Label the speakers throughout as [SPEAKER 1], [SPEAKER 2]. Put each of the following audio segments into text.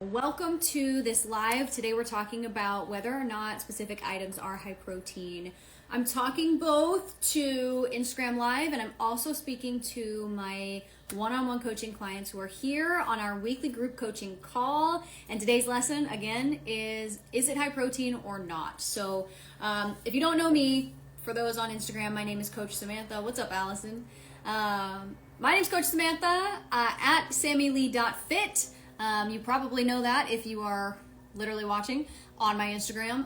[SPEAKER 1] Welcome to this live. Today we're talking about whether or not specific items are high protein. I'm talking both to Instagram Live and I'm also speaking to my one-on-one coaching clients who are here on our weekly group coaching call. And today's lesson, again, is it high protein or not? So if you don't know me, for those on Instagram, my name is Coach Samantha. What's up, Allison? My name's Coach Samantha at sammylee.fit. You probably know that if you are literally watching on my Instagram.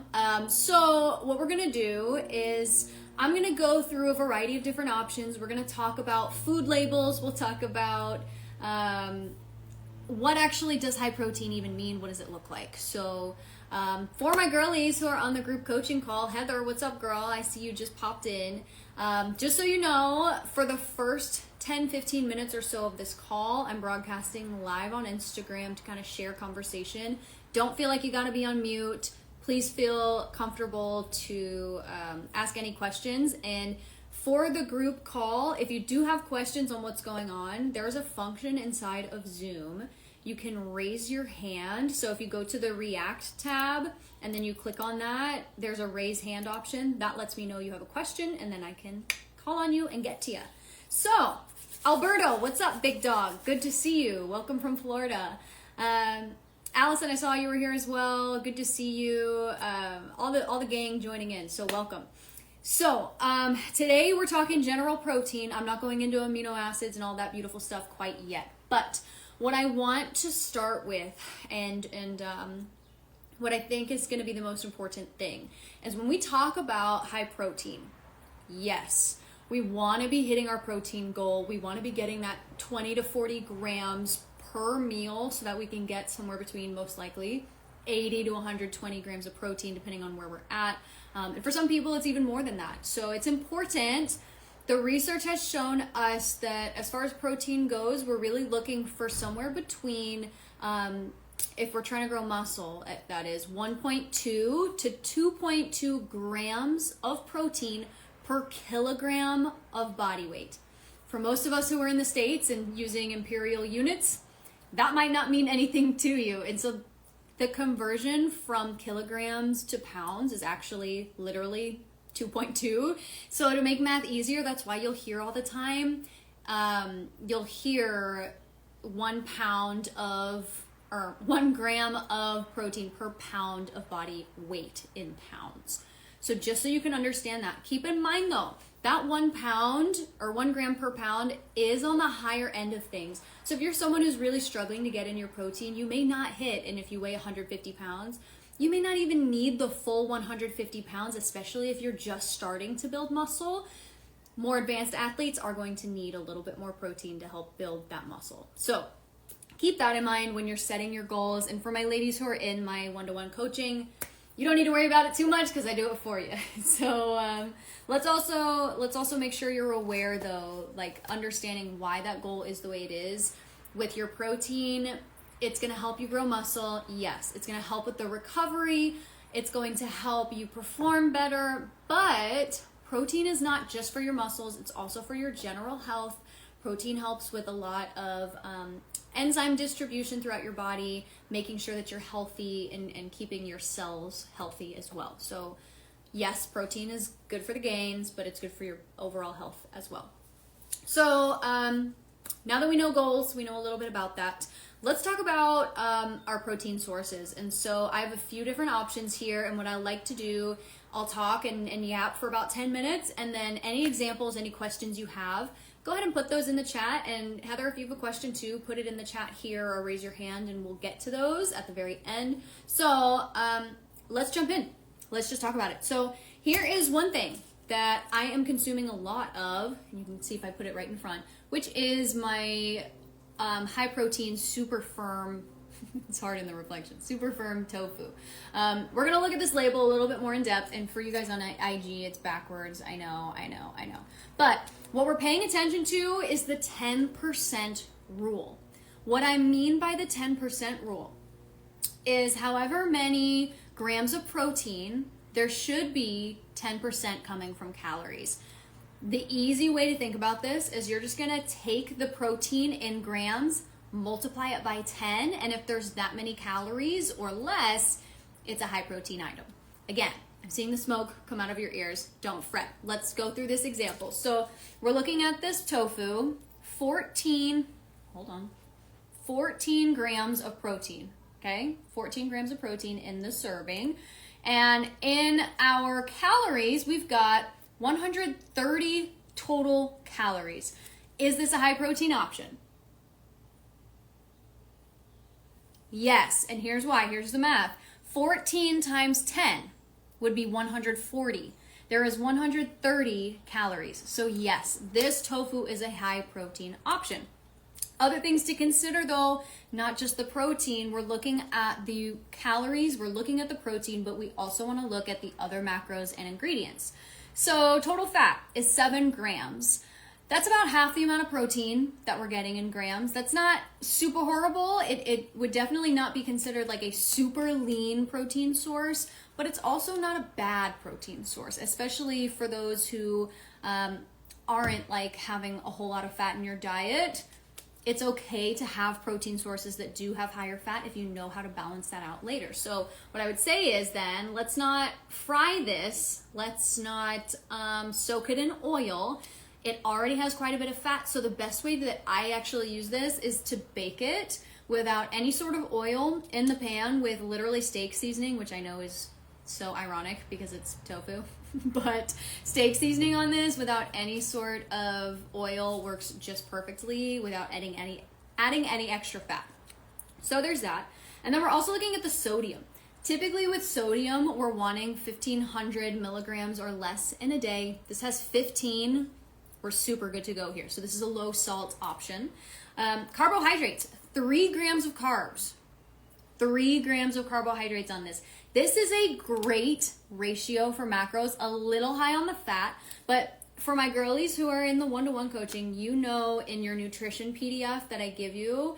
[SPEAKER 1] So what we're gonna do is I'm gonna go through a variety of different options. We're gonna talk about food labels. We'll talk about what actually does high protein even mean? What does it look like? So for my girlies who are on the group coaching call, Heather, what's up, girl? I see you just popped in. Just so you know, for the first 10-15 minutes or so of this call, I'm broadcasting live on Instagram to kind of share conversation. Don't feel like you got to be on mute. Please feel comfortable to ask any questions. And for the group call, if you do have questions on what's going on, there's a function inside of Zoom. You can raise your hand. So if you go to the React tab and then you click on that, there's a raise hand option. That lets me know you have a question and then I can call on you and get to you. So, Alberto, what's up, big dog? Good to see you. Welcome from Florida. Allison, I saw you were here as well. Good to see you. All the gang joining in, so welcome. So today we're talking general protein. I'm not going into amino acids and all that beautiful stuff quite yet. But what I want to start with and what I think is going to be the most important thing is when we talk about high protein, yes, we want to be hitting our protein goal. We want to be getting that 20 to 40 grams per meal so that we can get somewhere between most likely 80 to 120 grams of protein depending on where we're at. And for some people, it's even more than that. So it's important. The research has shown us that as far as protein goes, we're really looking for somewhere between, if we're trying to grow muscle, that is 1.2 to 2.2 grams of protein per kilogram of body weight. For most of us who are in the States and using imperial units, that might not mean anything to you. And so the conversion from kilograms to pounds is actually literally 2.2. So to make math easier, that's why you'll hear all the time, you'll hear 1 pound of, or 1 gram of protein per pound of body weight in pounds. So just so you can understand that, keep in mind though, that 1 pound or 1 gram per pound is on the higher end of things. So if you're someone who's really struggling to get in your protein, you may not hit, and if you weigh 150 pounds, you may not even need the full 150 pounds, especially if you're just starting to build muscle. More advanced athletes are going to need a little bit more protein to help build that muscle. So keep that in mind when you're setting your goals. And for my ladies who are in my one-to-one coaching, you don't need to worry about it too much because I do it for you. So let's also make sure you're aware though, like understanding why that goal is the way it is. With your protein, it's going to help you grow muscle. Yes, it's going to help with the recovery. It's going to help you perform better. But protein is not just for your muscles. It's also for your general health. Protein helps with a lot of enzyme distribution throughout your body, making sure that you're healthy and keeping your cells healthy as well. So yes, protein is good for the gains, but it's good for your overall health as well. So now that we know goals, we know a little bit about that. Let's talk about our protein sources. And so I have a few different options here, and what I like to do, I'll talk and yap for about 10 minutes, and then any examples, any questions you have, go ahead and put those in the chat. And Heather, if you have a question too, put it in the chat here or raise your hand and we'll get to those at the very end. So let's jump in. Let's just talk about it. So here is one thing that I am consuming a lot of, and you can see if I put it right in front, which is my high protein super firm, it's hard in the reflection, super firm tofu. We're gonna look at this label a little bit more in depth, and for you guys on IG, it's backwards. I know. But what we're paying attention to is the 10% rule. What I mean by the 10% rule is however many grams of protein, there should be 10% coming from calories. The easy way to think about this is you're just gonna take the protein in grams multiply it by 10, and if there's that many calories or less, it's a high protein item. Again, I'm seeing the smoke come out of your ears. Don't fret. Let's go through this example. So we're looking at this tofu, 14 grams of protein, okay? 14 grams of protein in the serving. And in our calories, we've got 130 total calories. Is this a high protein option? Yes, and here's why. Here's the math. 14 times 10 would be 140. There is 130 calories. So yes, this tofu is a high protein option. Other things to consider though, not just the protein, we're looking at the calories, we're looking at the protein, but we also want to look at the other macros and ingredients. So total fat is 7 grams. That's about half the amount of protein that we're getting in grams. That's not super horrible. It would definitely not be considered like a super lean protein source, but it's also not a bad protein source, especially for those who aren't like having a whole lot of fat in your diet. It's okay to have protein sources that do have higher fat if you know how to balance that out later. So what I would say is then, let's not fry this. Let's not soak it in oil. It already has quite a bit of fat, so the best way that I actually use this is to bake it without any sort of oil in the pan with literally steak seasoning, which I know is so ironic because it's tofu, but steak seasoning on this without any sort of oil works just perfectly without adding any extra fat. So there's that. And then we're also looking at the sodium. Typically with sodium, we're wanting 1,500 milligrams or less in a day. This has 15. We're super good to go here. So this is a low salt option. Carbohydrates, 3 grams of carbs. 3 grams of carbohydrates on this. This is a great ratio for macros, a little high on the fat, but for my girlies who are in the one-to-one coaching, you know in your nutrition PDF that I give you,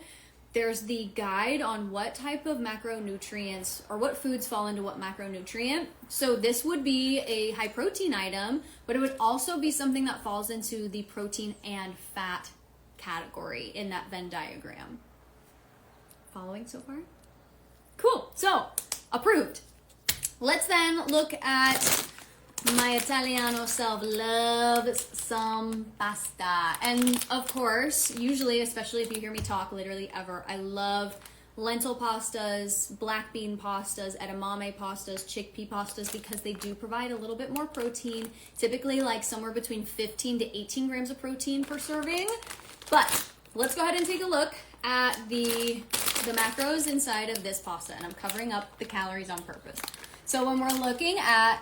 [SPEAKER 1] there's the guide on what type of macronutrients or what foods fall into what macronutrient. So this would be a high protein item, but it would also be something that falls into the protein and fat category in that Venn diagram. Following so far? Cool. So approved. Let's then look at my Italiano self loves some pasta. And of course, usually, especially if you hear me talk literally ever, I love lentil pastas, black bean pastas, edamame pastas, chickpea pastas, because they do provide a little bit more protein, typically like somewhere between 15 to 18 grams of protein per serving. But let's go ahead and take a look at the macros inside of this pasta, and I'm covering up the calories on purpose. So when we're looking at,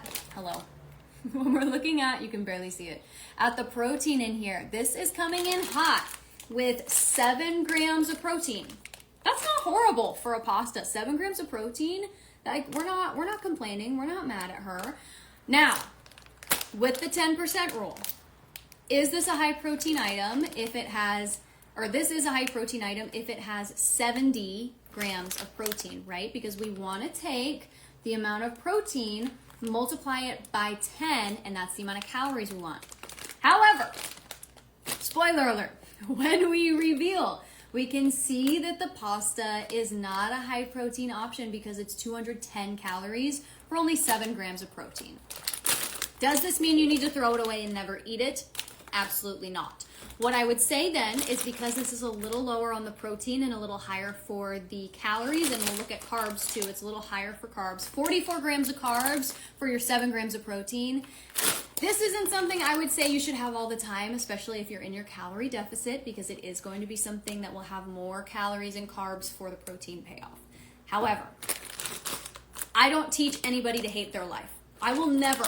[SPEAKER 1] when we're looking at, you can barely see it, at the protein in here, this is coming in hot with 7 grams of protein. That's not horrible for a pasta. 7 grams of protein, like we're not complaining, we're not mad at her. Now, with the 10% rule, is this a high protein item if it has, or this is a high protein item if it has 70 grams of protein, right? Because we want to take the amount of protein, multiply it by 10, and that's the amount of calories we want. However, spoiler alert, when we reveal, we can see that the pasta is not a high protein option because it's 210 calories for only 7 grams of protein. Does this mean you need to throw it away and never eat it? Absolutely not. What I would say then is, because this is a little lower on the protein and a little higher for the calories, and we'll look at carbs too, it's a little higher for carbs, 44 grams of carbs for your 7 grams of protein. This isn't something I would say you should have all the time, especially if you're in your calorie deficit, because it is going to be something that will have more calories and carbs for the protein payoff. However, I don't teach anybody to hate their life. I will never,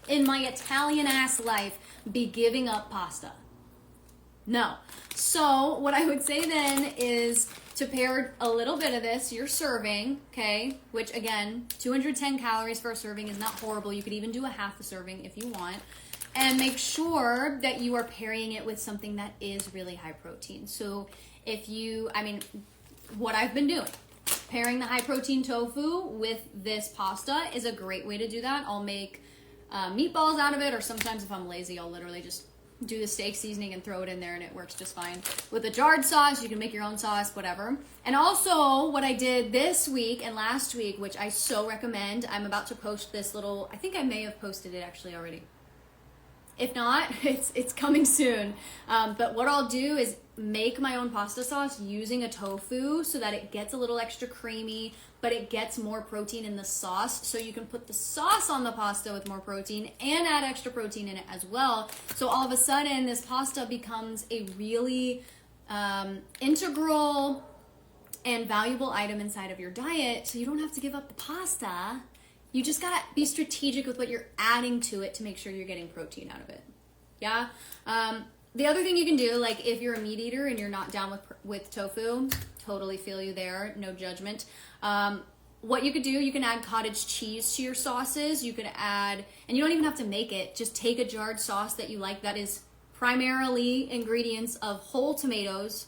[SPEAKER 1] in my Italian ass life, be giving up pasta. No. So what I would say then is to pair a little bit of this, you're serving, okay, which again, 210 calories for a serving is not horrible. You could even do a half a serving if you want. And make sure that you are pairing it with something that is really high protein. So if you, what I've been doing, pairing the high protein tofu with this pasta is a great way to do that. I'll make meatballs out of it, or sometimes if I'm lazy, I'll literally just do the steak seasoning and throw it in there, and it works just fine. With a jarred sauce, you can make your own sauce, whatever. And also, what I did this week and last week, which I so recommend, I'm about to post this little, I think I may have posted it actually already. If not, it's coming soon. But what I'll do is make my own pasta sauce using a tofu so that it gets a little extra creamy, but it gets more protein in the sauce. So you can put the sauce on the pasta with more protein and add extra protein in it as well. So all of a sudden, this pasta becomes a really integral and valuable item inside of your diet. So you don't have to give up the pasta. You just gotta be strategic with what you're adding to it to make sure you're getting protein out of it. Yeah. The other thing you can do, like if you're a meat eater and you're not down with tofu, totally feel you there, no judgment. What you could do, you can add cottage cheese to your sauces. You could add, and you don't even have to make it, just take a jarred sauce that you like that is primarily ingredients of whole tomatoes,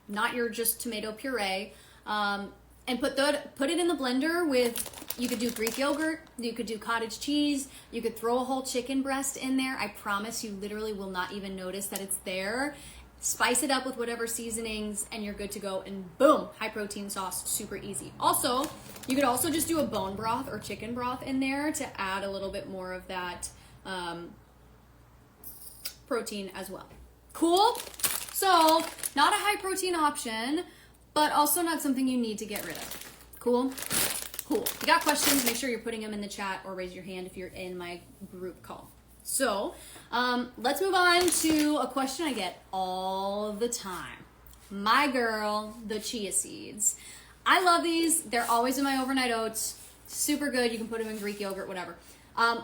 [SPEAKER 1] not your just tomato puree, and put it in the blender with, you could do Greek yogurt, you could do cottage cheese, you could throw a whole chicken breast in there. I promise you literally will not even notice that it's there. Spice it up with whatever seasonings and you're good to go, and boom, high protein sauce, super easy. Also, you could also just do a bone broth or chicken broth in there to add a little bit more of that protein as well. Cool? So, not a high protein option, but also not something you need to get rid of. Cool? Cool. If you got questions, make sure you're putting them in the chat or raise your hand if you're in my group call. So, let's move on to a question I get all the time. My girl, the chia seeds. I love these. They're always in my overnight oats. Super good. You can put them in Greek yogurt, whatever.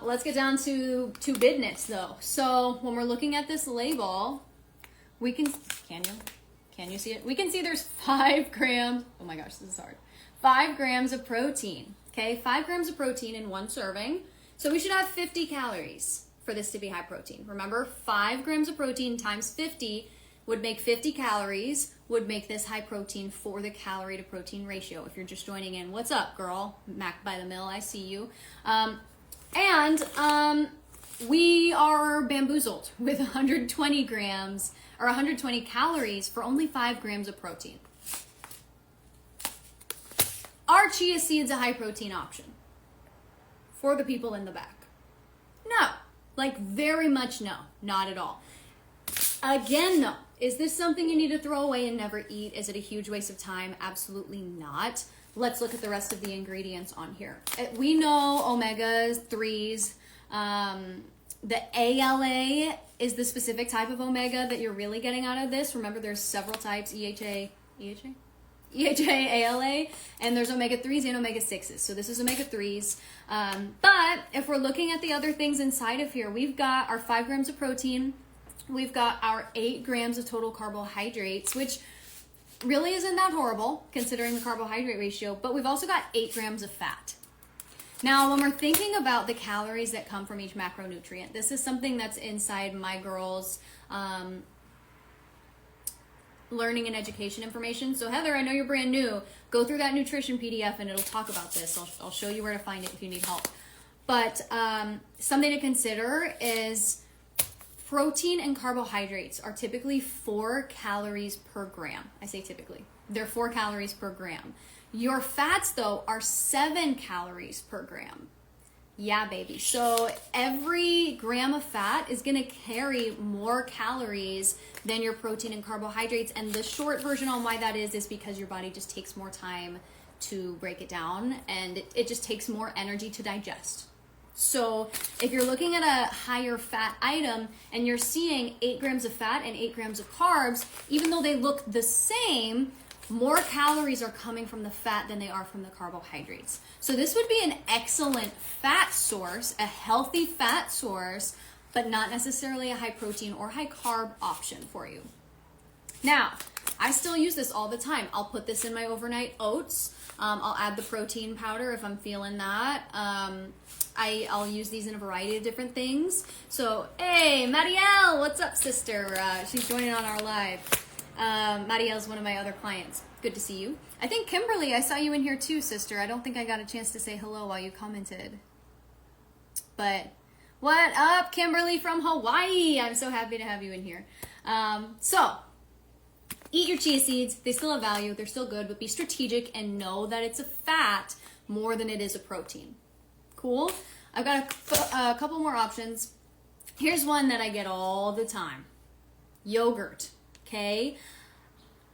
[SPEAKER 1] Let's get down to business though. So, when we're looking at this label, we can you see it? We can see there's 5 grams. Oh my gosh, this is hard. 5 grams of protein. Okay, 5 grams of protein in one serving. So we should have 50 calories for this to be high protein. Remember, 5 grams of protein times 50 would make 50 calories, would make this high protein for the calorie to protein ratio. If you're just joining in, what's up, girl? Mac by the mill, I see you. We are bamboozled with 120 grams or 120 calories for only 5 grams of protein. Are chia seeds a high protein option for the people in the back? No, like very much no, not at all. Again, no. Is this something you need to throw away and never eat? Is it a huge waste of time? Absolutely not. Let's look at the rest of the ingredients on here. We know omega-3s. The ALA is the specific type of omega that you're really getting out of this. Remember, there's several types, EHA, ALA, and there's omega-3s and omega-6s. So this is omega-3s. But if we're looking at the other things inside of here, we've got our 5 grams of protein. We've got our 8 grams of total carbohydrates, which really isn't that horrible considering the carbohydrate ratio, but we've also got 8 grams of fat. Now, when we're thinking about the calories that come from each macronutrient, this is something that's inside my girls' learning and education information. So Heather, I know you're brand new. Go through that nutrition PDF and it'll talk about this. I'll show you where to find it if you need help. But something to consider is protein and carbohydrates are typically 4 calories per gram. I say typically. They're 4 calories per gram. Your fats, though, are 7 calories per gram. Yeah, baby. So every gram of fat is going to carry more calories than your protein and carbohydrates. And the short version on why that is because your body just takes more time to break it down, and it just takes more energy to digest. So if you're looking at a higher fat item and you're seeing 8 grams of fat and 8 grams of carbs, even though they look the same, more calories are coming from the fat than they are from the carbohydrates. So this would be an excellent fat source, a healthy fat source, but not necessarily a high protein or high carb option for you. Now, I still use this all the time. I'll put this in my overnight oats. I'll add the protein powder if I'm feeling that. I'll use these in a variety of different things. So, hey, Marielle, what's up, sister? She's joining on our live. Marielle's one of my other clients. Good to see you. I think Kimberly, I saw you in here too, sister. I don't think I got a chance to say hello while you commented. But What up, Kimberly from Hawaii? I'm so happy to have you in here. So, eat your chia seeds. They still have value. They're still good, but be strategic and know that it's a fat more than it is a protein. Cool? I've got a couple more options. Here's one that I get all the time. Yogurt, okay?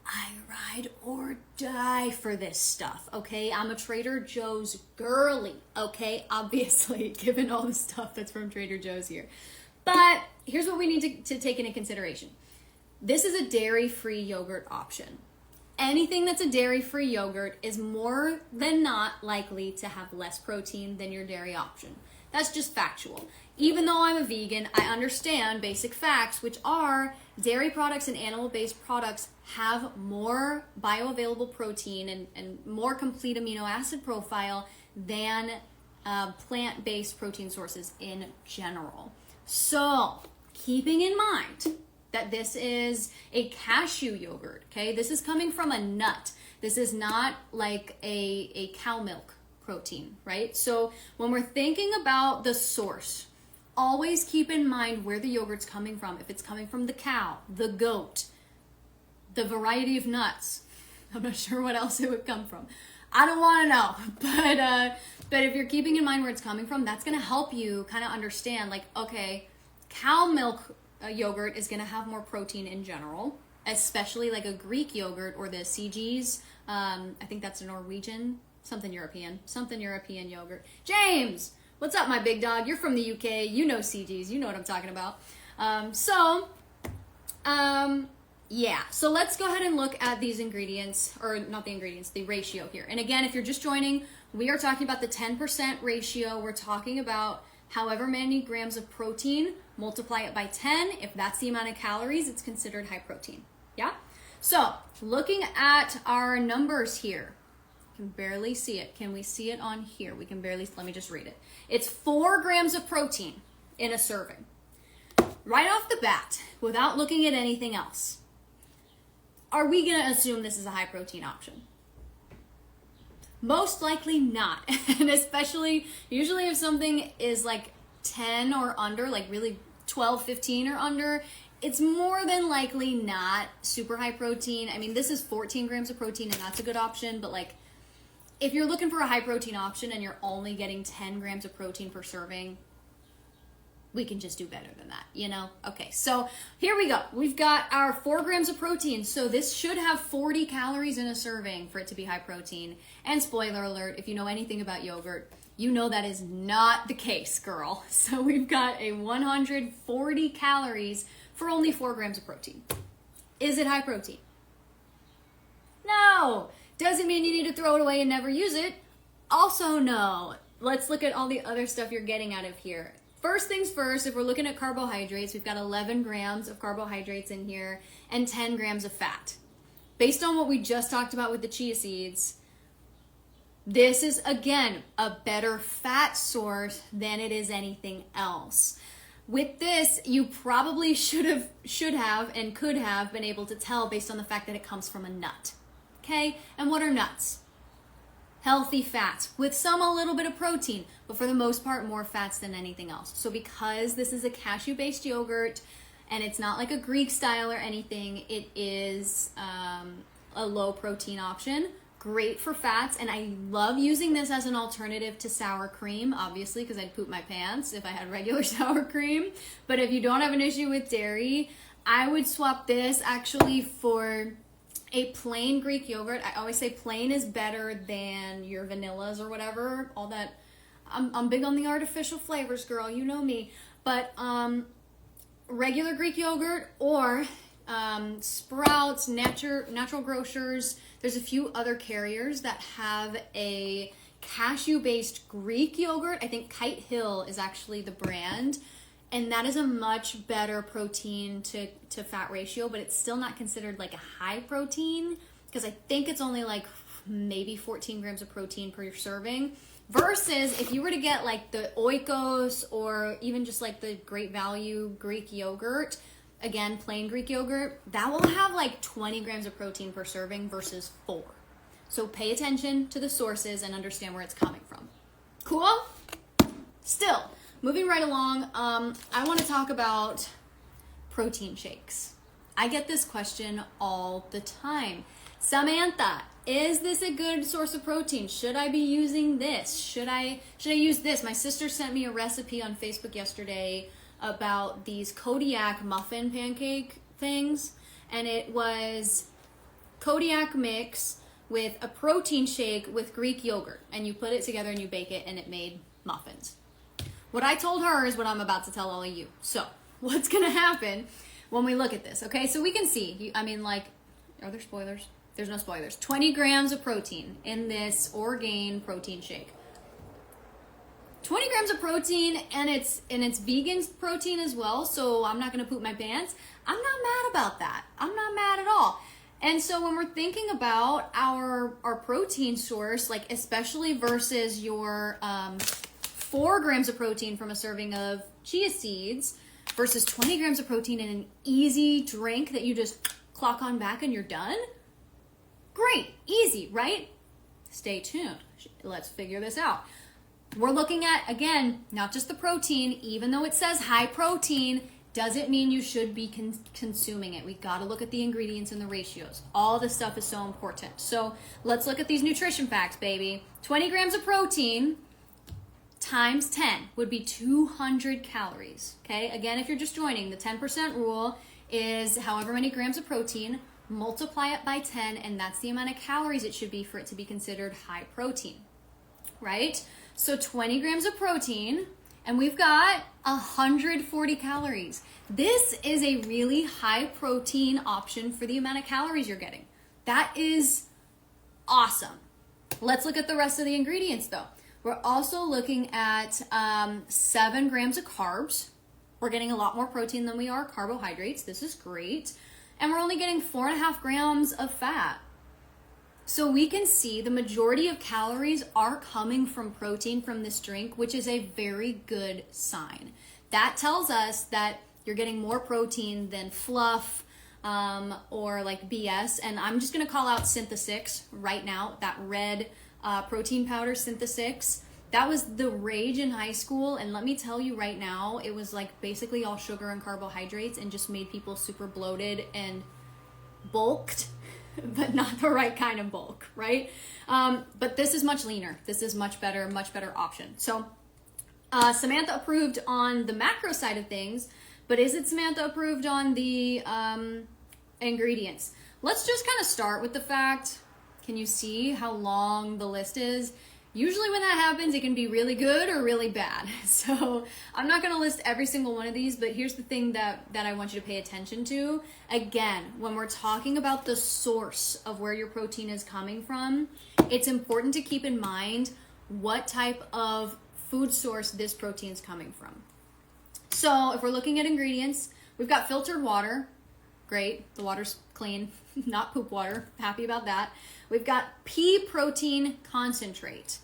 [SPEAKER 1] I ride or die for this stuff, okay? I'm a Trader Joe's girly, okay? Obviously, given all the stuff that's from Trader Joe's here. But here's what we need to take into consideration. This is a dairy-free yogurt option. Anything that's a dairy-free yogurt is more than not likely to have less protein than your dairy option. That's just factual. Even though I'm a vegan, I understand basic facts, which are dairy products and animal-based products have more bioavailable protein and more complete amino acid profile than plant-based protein sources in general. So, keeping in mind that this is a cashew yogurt, okay? This is coming from a nut. This is not like a cow milk protein, right? So when we're thinking about the source, always keep in mind where the yogurt's coming from. If it's coming from the cow, the goat, the variety of nuts, I'm not sure what else it would come from. I don't want to know, but if you're keeping in mind where it's coming from, that's going to help you kind of understand, like, okay, cow milk yogurt is going to have more protein in general, especially like a Greek yogurt or the CGs. I think that's a Norwegian, something European yogurt. James, what's up, my big dog? You're from the UK. You know CGs. You know what I'm talking about. Yeah. So let's go ahead and look at these ingredients, or not the ingredients, the ratio here. And again, if you're just joining, we are talking about the 10% ratio. We're talking about however many grams of protein, multiply it by 10. If that's the amount of calories, it's considered high protein. Yeah? So, looking at our numbers here, you can barely see it. Can we see it on here? We can barely, let me just read it. It's 4 grams of protein in a serving. Right off the bat, without looking at anything else, are we going to assume this is a high protein option? Most likely not. And especially, usually if something is like 10 or under, like really 12, 15 or under, it's more than likely not super high protein. I mean, this is 14 grams of protein and that's a good option, but like if you're looking for a high protein option and you're only getting 10 grams of protein per serving, we can just do better than that, you know? Okay, so here we go. We've got our 4 grams of protein. So this should have 40 calories in a serving for it to be high protein. And spoiler alert, if you know anything about yogurt, you know that is not the case, girl. So we've got a 140 calories for only 4 grams of protein. Is it high protein? No. Doesn't mean you need to throw it away and never use it. Also no. Let's look at all the other stuff you're getting out of here. First things first, if we're looking at carbohydrates, we've got 11 grams of carbohydrates in here and 10 grams of fat. Based on what we just talked about with the chia seeds, this is, again, a better fat source than it is anything else. With this, you probably should have, and could have been able to tell based on the fact that it comes from a nut. Okay? And what are nuts? Healthy fats with a little bit of protein, but for the most part, more fats than anything else. So because this is a cashew-based yogurt and it's not like a Greek style or anything, it is a low protein option. Great for fats, and I love using this as an alternative to sour cream, obviously, because I'd poop my pants if I had regular sour cream. But if you don't have an issue with dairy, I would swap this actually for a plain Greek yogurt. I always say plain is better than your vanillas or whatever. All that. I'm big on the artificial flavors, girl. You know me. But regular Greek yogurt or Sprouts, Natural Grocers. There's a few other carriers that have a cashew-based Greek yogurt. I think Kite Hill is actually the brand. And that is a much better protein to fat ratio, but it's still not considered like a high protein because I think it's only like maybe 14 grams of protein per serving. Versus if you were to get like the Oikos or even just like the Great Value Greek yogurt, again, plain Greek yogurt, that will have like 20 grams of protein per serving versus 4. So pay attention to the sources and understand where it's coming from. Cool? Still, moving right along, I want to talk about protein shakes. I get this question all the time. Samantha, is this a good source of protein? Should I be using this? Should I use this? My sister sent me a recipe on Facebook yesterday about these Kodiak muffin pancake things, and it was Kodiak mix with a protein shake with Greek yogurt, and you put it together and you bake it, and it made muffins. What I told her is what I'm about to tell all of you. So what's gonna happen when we look at this? Okay, so we can see, are there spoilers? There's no spoilers. 20 grams of protein in this Orgain protein shake. 20 grams of protein, and it's vegan protein as well, so I'm not gonna poop my pants. I'm not mad about that. I'm not mad at all. And so when we're thinking about our protein source, like especially versus your 4 grams of protein from a serving of chia seeds versus 20 grams of protein in an easy drink that you just clock on back and you're done, great, easy, right? Stay tuned. Let's figure this out. We're looking at, again, not just the protein. Even though it says high protein, doesn't mean you should be consuming it. We got to look at the ingredients and the ratios. All this stuff is so important. So let's look at these nutrition facts, baby. 20 grams of protein times 10 would be 200 calories. Okay, again, if you're just joining, the 10% rule is however many grams of protein, multiply it by 10, and that's the amount of calories it should be for it to be considered high protein, right? So 20 grams of protein, and we've got 140 calories. This is a really high protein option for the amount of calories you're getting. That is awesome. Let's look at the rest of the ingredients though. We're also looking at 7 grams of carbs. We're getting a lot more protein than we are carbohydrates. This is great. And we're only getting 4.5 grams of fat. So we can see the majority of calories are coming from protein from this drink, which is a very good sign. That tells us that you're getting more protein than fluff or like BS. And I'm just gonna call out Synthesix right now, that red protein powder Synthesix. That was the rage in high school, and let me tell you right now, it was like basically all sugar and carbohydrates and just made people super bloated and bulked, but not the right kind of bulk, right? But this is much leaner. This is much better option. So Samantha approved on the macro side of things, but is it Samantha approved on the ingredients? Let's just kind of start with the fact, can you see how long the list is? Usually when that happens, it can be really good or really bad. So I'm not going to list every single one of these, but here's the thing that I want you to pay attention to. Again, when we're talking about the source of where your protein is coming from, it's important to keep in mind what type of food source this protein is coming from. So if we're looking at ingredients, we've got filtered water. Great, the water's clean, not poop water. Happy about that. We've got pea protein concentrate.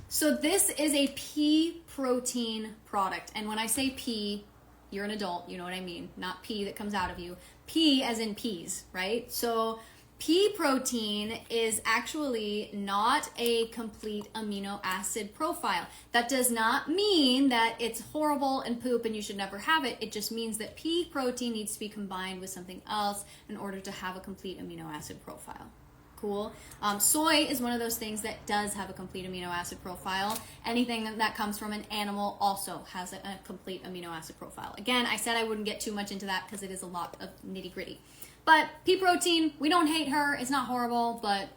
[SPEAKER 1] So this is a pea protein product. And when I say pea, you're an adult, you know what I mean. Not pee that comes out of you. Pea as in peas, right? So pea protein is actually not a complete amino acid profile. That does not mean that it's horrible and poop and you should never have it. It just means that pea protein needs to be combined with something else in order to have a complete amino acid profile. Cool. Soy is one of those things that does have a complete amino acid profile. Anything that comes from an animal also has a complete amino acid profile. Again, I said I wouldn't get too much into that because it is a lot of nitty gritty. But pea protein, we don't hate her. It's not horrible, but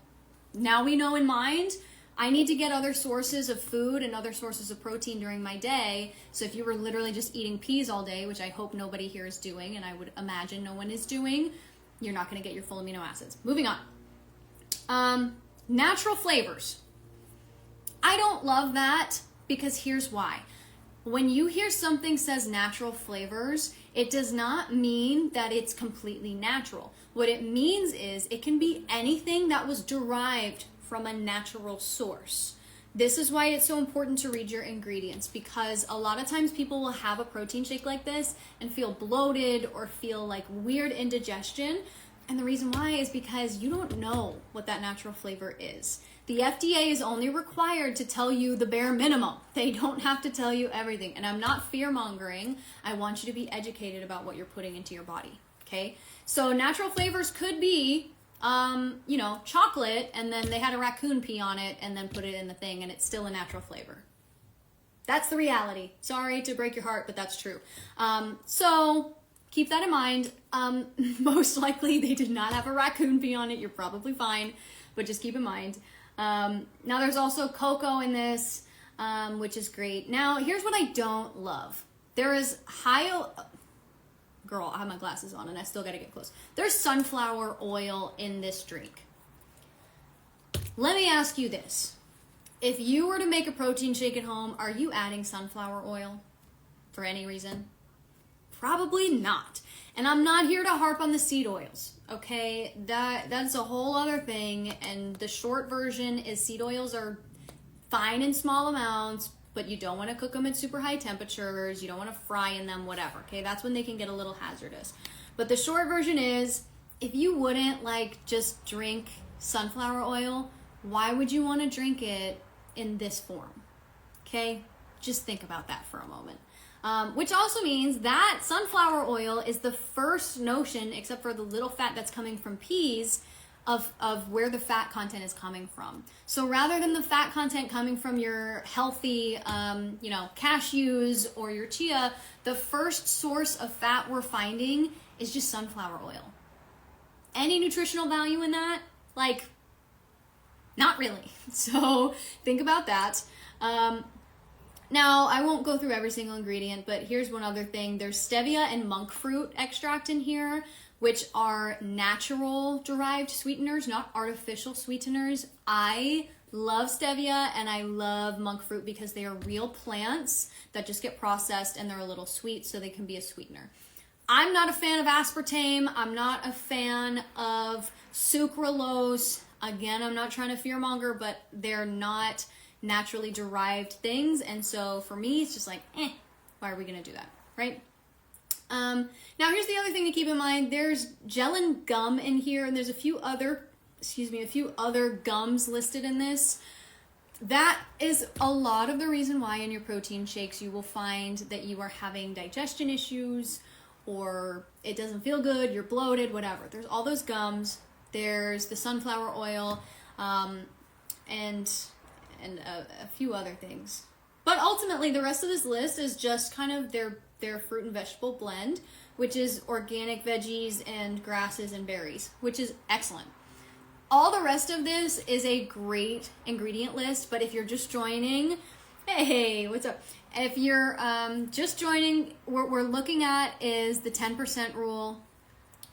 [SPEAKER 1] now we know in mind, I need to get other sources of food and other sources of protein during my day. So if you were literally just eating peas all day, which I hope nobody here is doing, and I would imagine no one is doing, you're not going to get your full amino acids. Moving on. Natural flavors. I don't love that because here's why. When you hear something says natural flavors, it does not mean that it's completely natural. What it means is it can be anything that was derived from a natural source. This is why it's so important to read your ingredients, because a lot of times people will have a protein shake like this and feel bloated or feel like weird indigestion. And the reason why is because you don't know what that natural flavor is. The FDA is only required to tell you the bare minimum. They don't have to tell you everything. And I'm not fear-mongering. I want you to be educated about what you're putting into your body, okay? So natural flavors could be, you know, chocolate, and then they had a raccoon pee on it and then put it in the thing, and it's still a natural flavor. That's the reality. Sorry to break your heart, but that's true. So keep that in mind. Most likely they did not have a raccoon pee on it. You're probably fine, but just keep in mind. Now there's also cocoa in this, which is great. Now here's what I don't love. There is girl, I have my glasses on and I still gotta get close. There's sunflower oil in this drink. Let me ask you this. If you were to make a protein shake at home, are you adding sunflower oil for any reason? Probably not. And I'm not here to harp on the seed oils, okay? That's a whole other thing, and the short version is seed oils are fine in small amounts, but you don't want to cook them at super high temperatures, you don't want to fry in them, whatever, okay? That's when they can get a little hazardous. But the short version is, if you wouldn't like just drink sunflower oil, why would you want to drink it in this form? Okay? Just think about that for a moment. Which also means that sunflower oil is the first notion, except for the little fat that's coming from peas, of where the fat content is coming from. So rather than the fat content coming from your healthy, you know, cashews or your chia, the first source of fat we're finding is just sunflower oil. Any nutritional value in that? Like, not really. So think about that. Now, I won't go through every single ingredient, but here's one other thing. There's stevia and monk fruit extract in here, which are natural derived sweeteners, not artificial sweeteners. I love stevia and I love monk fruit because they are real plants that just get processed and they're a little sweet, so they can be a sweetener. I'm not a fan of aspartame. I'm not a fan of sucralose. Again, I'm not trying to fearmonger, but they're not naturally derived things, and so for me it's just like, why are we gonna do that, right? Now here's the other thing to keep in mind. There's gel and gum in here, and there's a few other gums listed in this. That is a lot of the reason why in your protein shakes you will find that you are having digestion issues, or it doesn't feel good, you're bloated, whatever. There's all those gums, there's the sunflower oil, and a few other things. But ultimately, the rest of this list is just kind of their fruit and vegetable blend, which is organic veggies and grasses and berries, which is excellent. All the rest of this is a great ingredient list, but if you're just joining, hey, what's up? If you're just joining, what we're looking at is the 10% rule.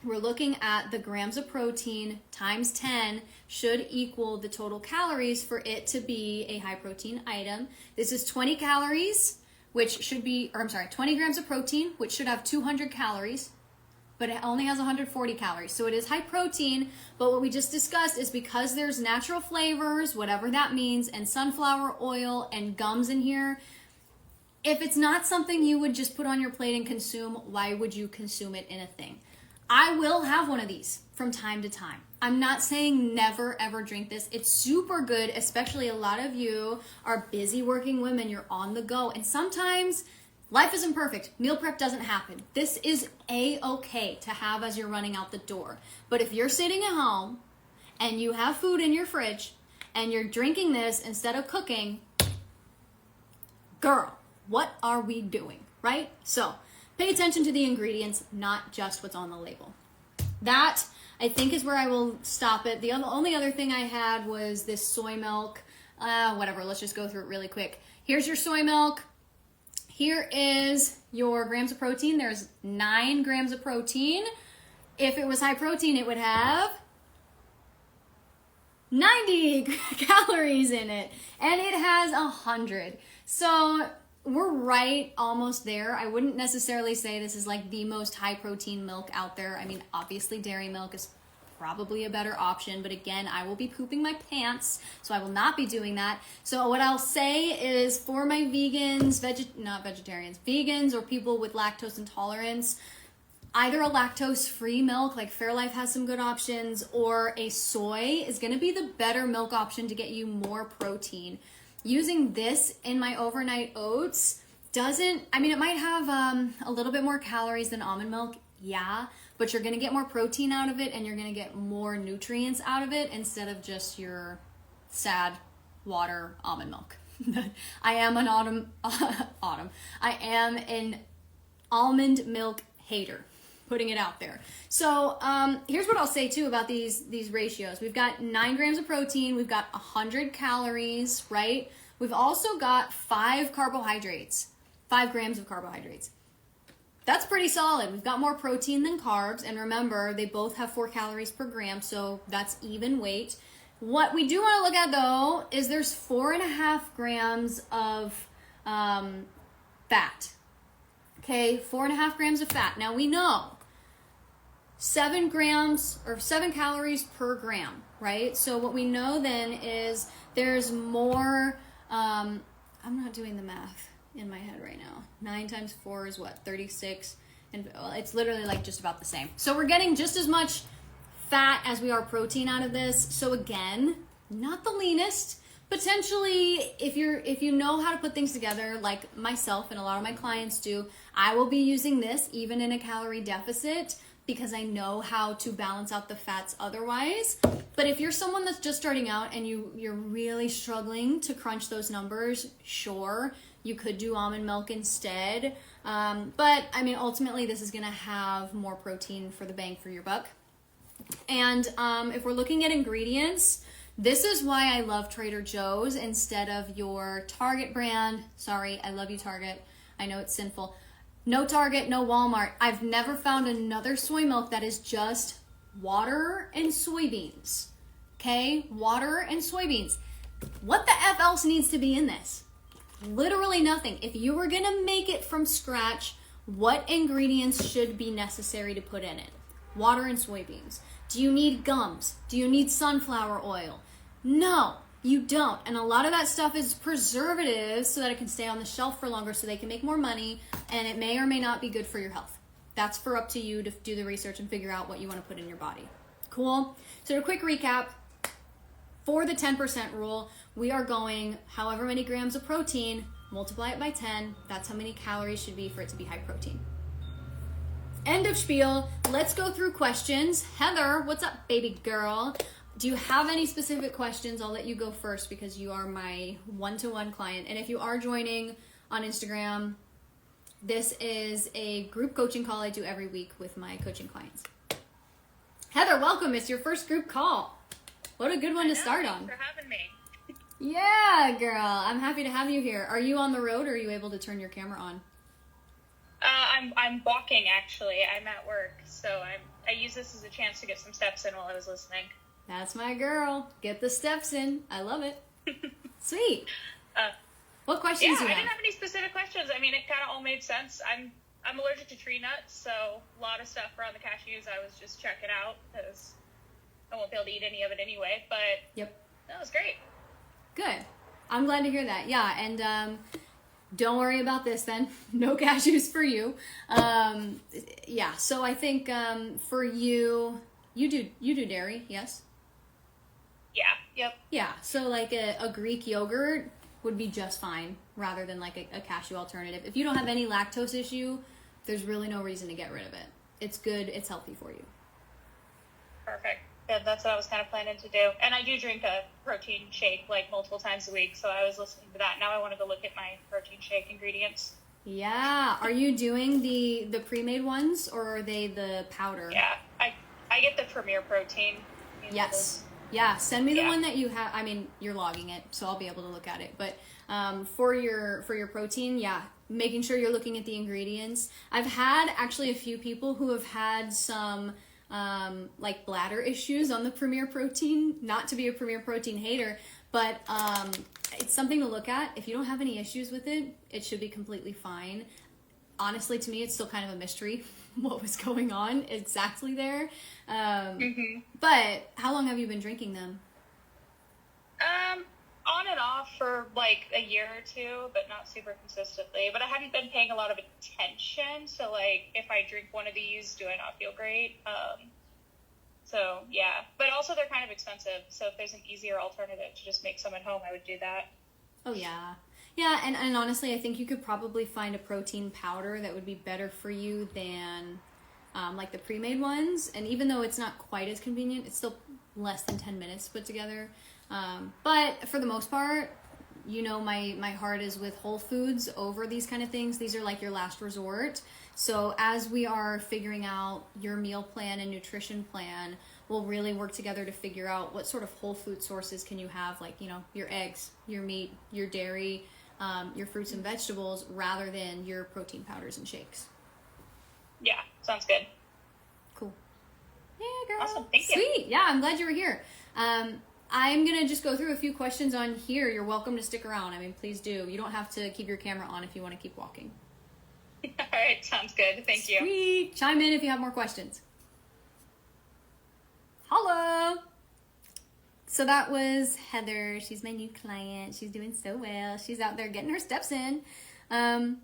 [SPEAKER 1] We're looking at the grams of protein times 10 should equal the total calories for it to be a high protein item. This is 20 calories, which should be, 20 grams of protein, which should have 200 calories, but it only has 140 calories. So it is high protein, but what we just discussed is because there's natural flavors, whatever that means, and sunflower oil and gums in here, if it's not something you would just put on your plate and consume, why would you consume it in a thing? I will have one of these from time to time. I'm not saying never ever drink this. It's super good, especially a lot of you are busy working women. You're on the go. And sometimes life isn't perfect. Meal prep doesn't happen. This is a-okay to have as you're running out the door. But if you're sitting at home and you have food in your fridge and you're drinking this instead of cooking, girl, what are we doing, right? So pay attention to the ingredients, not just what's on the label. That, I think, is where I will stop it. The only other thing I had was this soy milk. Whatever, let's just go through it really quick. Here's your soy milk. Here is your grams of protein. There's 9 grams of protein. If it was high protein, it would have 90 calories in it. And it has 100. So we're right almost there. I wouldn't necessarily say this is like the most high protein milk out there. I mean, obviously dairy milk is probably a better option, but again, I will be pooping my pants, so I will not be doing that. So what I'll say is for my vegans, not vegetarians, vegans or people with lactose intolerance, either a lactose-free milk, like Fairlife has some good options, or a soy is going to be the better milk option to get you more protein. Using this in my overnight oats it might have a little bit more calories than almond milk, yeah, but you're going to get more protein out of it and you're going to get more nutrients out of it instead of just your sad water almond milk. I am an I am an almond milk hater, putting it out there. So here's what I'll say too about these ratios. We've got 9 grams of protein, we've got 100 calories, right? We've also got 5 carbohydrates, 5 grams of carbohydrates. That's pretty solid. We've got more protein than carbs, and remember, they both have 4 calories per gram, so that's even weight. What we do want to look at though is there's 4.5 grams of fat. Okay, 4.5 grams of fat. Now we know 7 grams or 7 calories per gram, right? So what we know then is there's more, I'm not doing the math in my head right now. 9 times 4 is what, 36? And well, it's literally like just about the same. So we're getting just as much fat as we are protein out of this. So again, not the leanest. Potentially, if you know how to put things together, like myself and a lot of my clients do, I will be using this even in a calorie deficit because I know how to balance out the fats otherwise. But if you're someone that's just starting out and you're really struggling to crunch those numbers, sure, you could do almond milk instead. But I mean, ultimately, this is gonna have more protein for the bang for your buck. And if we're looking at ingredients, this is why I love Trader Joe's instead of your Target brand. Sorry, I love you, Target. I know it's sinful. No Target, no Walmart. I've never found another soy milk that is just water and soybeans. Okay? Water and soybeans. What the F else needs to be in this? Literally nothing. If you were gonna make it from scratch, what ingredients should be necessary to put in it? Water and soybeans. Do you need gums? Do you need sunflower oil? No, you don't. And a lot of that stuff is preservatives so that it can stay on the shelf for longer so they can make more money, and it may or may not be good for your health. That's for up to you to do the research and figure out what you want to put in your body. Cool? So to quick recap, for the 10% rule, we are going however many grams of protein, multiply it by 10, that's how many calories should be for it to be high protein. End of spiel. Let's go through questions. Heather, what's up, baby girl? Do you have any specific questions? I'll let you go first because you are my one-to-one client. And if you are joining on Instagram, this is a group coaching call I do every week with my coaching clients. Heather, welcome. It's your first group call. What a good one to start on.
[SPEAKER 2] Thanks for having me.
[SPEAKER 1] Yeah, girl. I'm happy to have you here. Are you on the road or are you able to turn your camera on?
[SPEAKER 2] I'm walking actually. I'm at work, so I use this as a chance to get some steps in while I was listening.
[SPEAKER 1] That's my girl. Get the steps in. I love it. Sweet. What questions do you have?
[SPEAKER 2] I didn't have any specific questions. I mean, it kind of all made sense. I'm allergic to tree nuts, so a lot of stuff around the cashews I was just checking out because I won't be able to eat any of it anyway. But
[SPEAKER 1] yep,
[SPEAKER 2] that was great.
[SPEAKER 1] Good. I'm glad to hear that. Yeah, and don't worry about this then. No cashews for you. Yeah, so I think for you do dairy, yes?
[SPEAKER 2] Yeah, yep.
[SPEAKER 1] Yeah, so like a Greek yogurt would be just fine rather than like a cashew alternative. If you don't have any lactose issue, there's really no reason to get rid of it. It's good, it's healthy for you.
[SPEAKER 2] Perfect. Yeah, that's what I was kind of planning to do. And I do drink a protein shake like multiple times a week, so I was listening to that. Now I want to go look at my protein shake ingredients.
[SPEAKER 1] Yeah. Are you doing the pre-made ones or are they the powder?
[SPEAKER 2] Yeah, I get the Premier Protein.
[SPEAKER 1] Yes. Yeah, send me the one that you have. I mean, you're logging it, so I'll be able to look at it. But for your protein, yeah, making sure you're looking at the ingredients. I've had actually a few people who have had some like bladder issues on the Premier Protein. Not to be a Premier Protein hater, but it's something to look at. If you don't have any issues with it, it should be completely fine. Honestly, to me, it's still kind of a mystery what was going on exactly there. But how long have you been drinking them?
[SPEAKER 2] on and off for like a year or two, but not super consistently. But I hadn't been paying a lot of attention. So like, if I drink one of these, do I not feel great? So yeah, but also they're kind of expensive. So if there's an easier alternative to just make some at home, I would do that.
[SPEAKER 1] Oh yeah. Yeah, and honestly, I think you could probably find a protein powder that would be better for you than like the pre-made ones. And even though it's not quite as convenient, it's still less than 10 minutes to put together. But for the most part, you know, my heart is with whole foods over these kind of things. These are like your last resort. So as we are figuring out your meal plan and nutrition plan, we'll really work together to figure out what sort of whole food sources can you have, like, you know, your eggs, your meat, your dairy, your fruits and vegetables, rather than your protein powders and shakes.
[SPEAKER 2] Yeah, sounds good.
[SPEAKER 1] Cool. Yeah, girl.
[SPEAKER 2] Awesome, thank you.
[SPEAKER 1] Sweet. Yeah, I'm glad you were here. I'm going to just go through a few questions on here. You're welcome to stick around. I mean, please do. You don't have to keep your camera on if you want to keep walking.
[SPEAKER 2] All right, sounds good. Thank you.
[SPEAKER 1] Sweet. Chime in if you have more questions. Hello. So that was Heather. She's my new client. She's doing so well. She's out there getting her steps in. And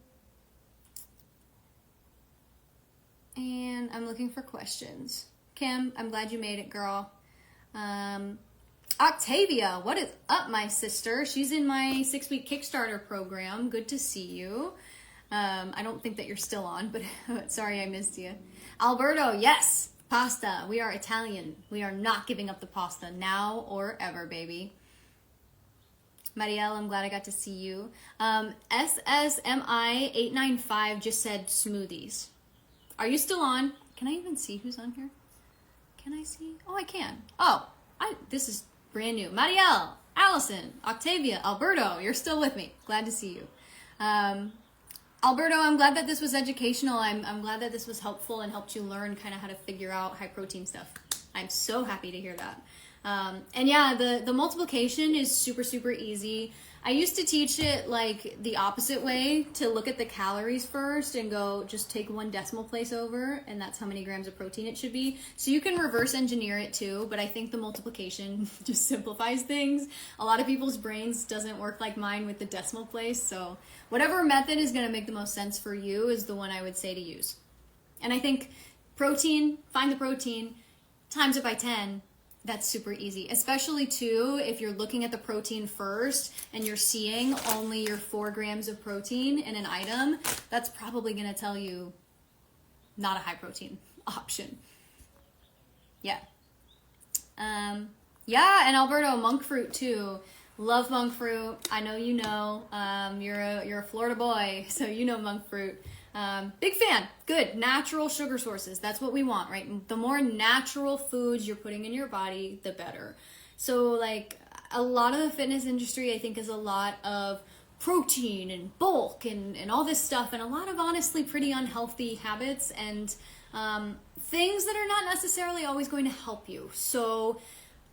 [SPEAKER 1] I'm looking for questions. Kim, I'm glad you made it, girl. Octavia, what is up, my sister? She's in my 6-week Kickstarter program. Good to see you. I don't think that you're still on, but sorry I missed you. Alberto, yes, pasta. We are Italian. We are not giving up the pasta now or ever, baby. Marielle, I'm glad I got to see you. SSMI895 just said smoothies. Are you still on? Can I even see who's on here? Can I see? Oh, I can. Oh, this is brand new. Marielle, Allison, Octavia, Alberto, you're still with me. Glad to see you. Alberto, I'm glad that this was educational. I'm glad that this was helpful and helped you learn kind of how to figure out high protein stuff. I'm so happy to hear that. And yeah, the multiplication is super, super easy. I used to teach it like the opposite way, to look at the calories first and go just take one decimal place over, and that's how many grams of protein it should be. So you can reverse engineer it too, but I think the multiplication just simplifies things. A lot of people's brains doesn't work like mine with the decimal place, so whatever method is going to make the most sense for you is the one I would say to use. And I think protein, find the protein, times it by 10, that's super easy, especially too if you're looking at the protein first and you're seeing only your 4 grams of protein in an item. That's probably going to tell you not a high protein option. Yeah. Yeah, and Alberto, monk fruit too. Love monk fruit. I know you know. You're a Florida boy, so you know monk fruit. Big fan. Good. Natural sugar sources. That's what we want, right? The more natural foods you're putting in your body, the better. So like a lot of the fitness industry, I think, is a lot of protein and bulk and all this stuff, and a lot of honestly pretty unhealthy habits and things that are not necessarily always going to help you. So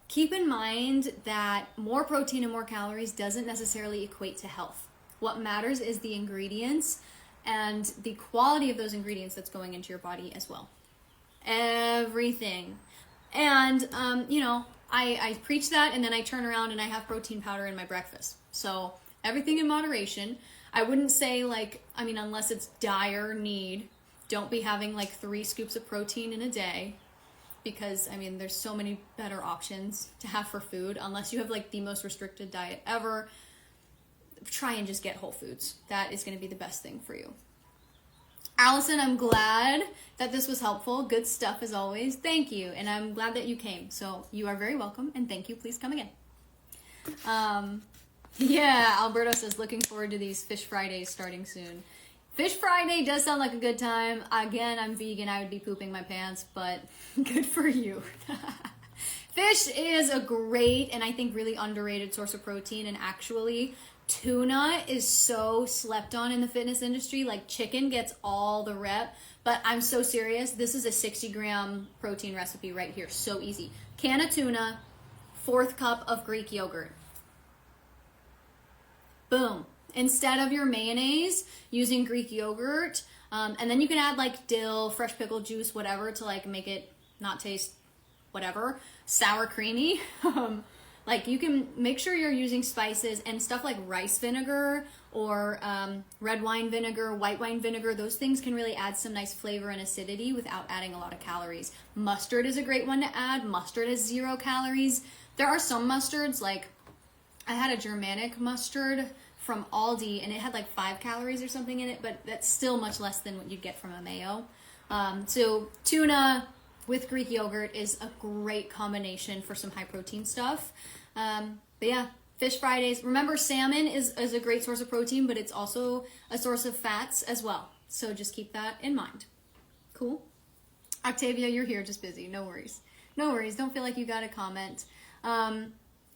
[SPEAKER 1] keep in mind that more protein and more calories doesn't necessarily equate to health. What matters is the ingredients and the quality of those ingredients that's going into your body as well. Everything. And, I preach that, and then I turn around and I have protein powder in my breakfast. So everything in moderation. I wouldn't say unless it's dire need, don't be having 3 scoops of protein in a day, because there's so many better options to have for food. Unless you have the most restricted diet ever, try and just get whole foods. That is going to be the best thing for you. Allison, I'm glad that this was helpful. Good stuff as always. Thank you. And I'm glad that you came. So you are very welcome, and thank you. Please come again. Yeah, Alberto says, looking forward to these Fish Fridays starting soon. Fish Friday does sound like a good time. Again, I'm vegan. I would be pooping my pants, but good for you. Fish is a great and I think really underrated source of protein, and actually tuna is so slept on in the fitness industry. Chicken gets all the rep, but I'm so serious. This is a 60-gram protein recipe right here. So easy. Can of tuna, 4th cup of Greek yogurt. Boom. Instead of your mayonnaise, using Greek yogurt, and then you can add dill, fresh pickle juice, whatever, to make it not taste whatever, sour creamy. Like, you can make sure you're using spices and stuff like rice vinegar or red wine vinegar, white wine vinegar. Those things can really add some nice flavor and acidity without adding a lot of calories. Mustard is a great one to add. Mustard has 0 calories. There are some mustards, like I had a Germanic mustard from Aldi and it had like 5 calories or something in it, but that's still much less than what you'd get from a mayo. So tuna with Greek yogurt is a great combination for some high protein stuff. But yeah, fish Fridays. Remember, salmon is a great source of protein, but it's also a source of fats as well. So just keep that in mind. Cool. Octavia, you're here, just busy. No worries. No worries. Don't feel like you got to comment.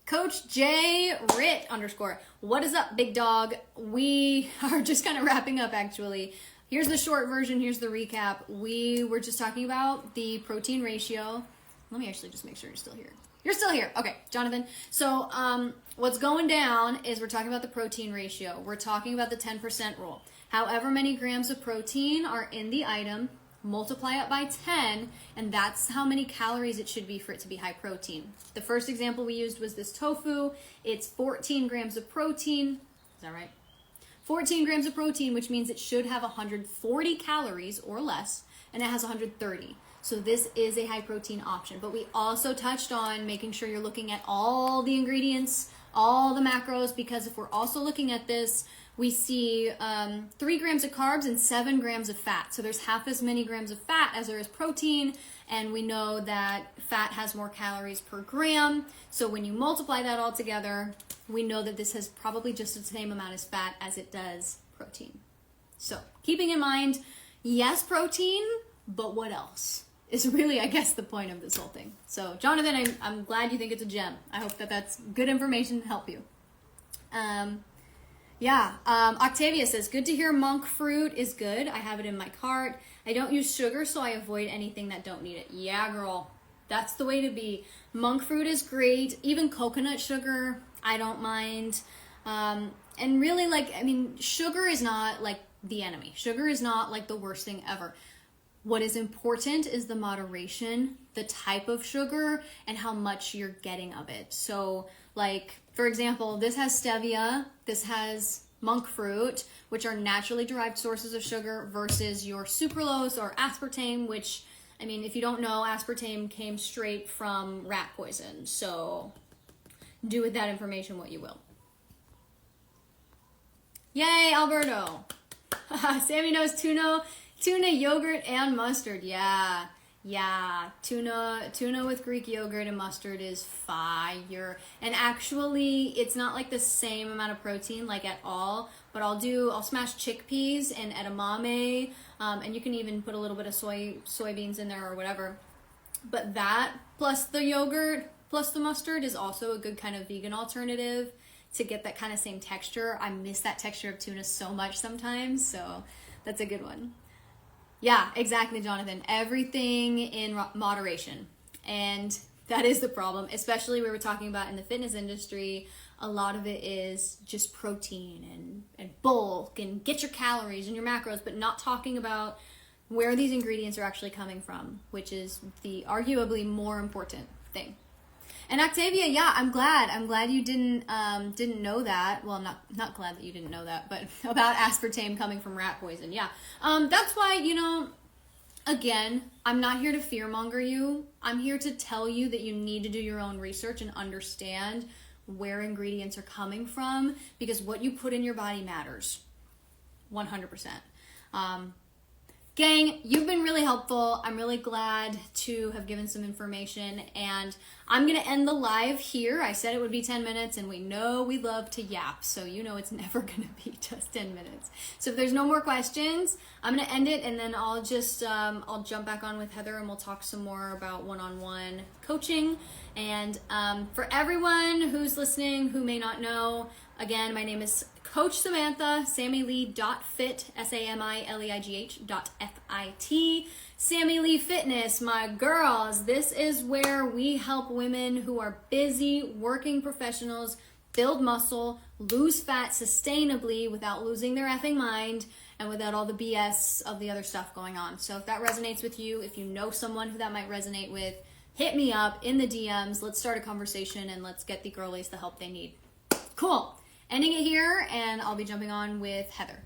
[SPEAKER 1] Coach J Rit _ what is up, big dog? We are just kind of wrapping up, actually. Here's the short version. Here's the recap. We were just talking about the protein ratio. Let me actually just make sure you're still here. You're still here. Okay, Jonathan. So what's going down is we're talking about the protein ratio. We're talking about the 10% rule. However many grams of protein are in the item, multiply it by 10, and that's how many calories it should be for it to be high protein. The first example we used was this tofu. It's 14 grams of protein. Is that right? 14 grams of protein, which means it should have 140 calories or less, and it has 130. So this is a high protein option. But we also touched on making sure you're looking at all the ingredients, all the macros, because if we're also looking at this, we see 3 grams of carbs and 7 grams of fat. So there's half as many grams of fat as there is protein, and we know that fat has more calories per gram. So when you multiply that all together, we know that this has probably just the same amount as fat as it does protein. So keeping in mind, yes, protein, but what else is really, I guess, the point of this whole thing. So Jonathan, I'm glad you think it's a gem. I hope that that's good information to help you. Octavia says, good to hear monk fruit is good. I have it in my cart. I don't use sugar, so I avoid anything that don't need it. Yeah, girl, that's the way to be. Monk fruit is great. Even coconut sugar, I don't mind. And really, sugar is not like the enemy. Sugar is not like the worst thing ever. What is important is the moderation, the type of sugar, and how much you're getting of it. So, like, for example, this has stevia, this has monk fruit, which are naturally derived sources of sugar, versus your sucralose or aspartame, which, if you don't know, aspartame came straight from rat poison. So do with that information what you will. Yay, Alberto. Sammy knows tuna, yogurt, and mustard. Yeah. Tuna with Greek yogurt and mustard is fire. And actually, it's not like the same amount of protein, like at all, but I'll smash chickpeas and edamame, and you can even put a little bit of soybeans in there or whatever. But that, plus the yogurt, plus the mustard, is also a good kind of vegan alternative to get that kind of same texture. I miss that texture of tuna so much sometimes, so that's a good one. Yeah, exactly, Jonathan. Everything in moderation. And that is the problem, especially we were talking about in the fitness industry. A lot of it is just protein and bulk and get your calories and your macros, but not talking about where these ingredients are actually coming from, which is the arguably more important thing. And Octavia, yeah, I'm glad you didn't know that. Well, I'm not glad that you didn't know that, but about aspartame coming from rat poison. Yeah. That's why, again, I'm not here to fearmonger you. I'm here to tell you that you need to do your own research and understand where ingredients are coming from, because what you put in your body matters 100%. Gang, you've been really helpful. I'm really glad to have given some information, and I'm going to end the live here. I said it would be 10 minutes, and we know we love to yap, so it's never going to be just 10 minutes. So if there's no more questions, I'm going to end it, and then I'll just, I'll jump back on with Heather, and we'll talk some more about one-on-one coaching. And for everyone who's listening who may not know, again, my name is Coach Samantha, SammyLee.fit, SammyLeigh.fit. Sammy Lee Fitness, my girls. This is where we help women who are busy working professionals build muscle, lose fat sustainably without losing their effing mind, and without all the BS of the other stuff going on. So if that resonates with you, if you know someone who that might resonate with, hit me up in the DMs. Let's start a conversation and let's get the girlies the help they need. Cool. Ending it here, and I'll be jumping on with Heather.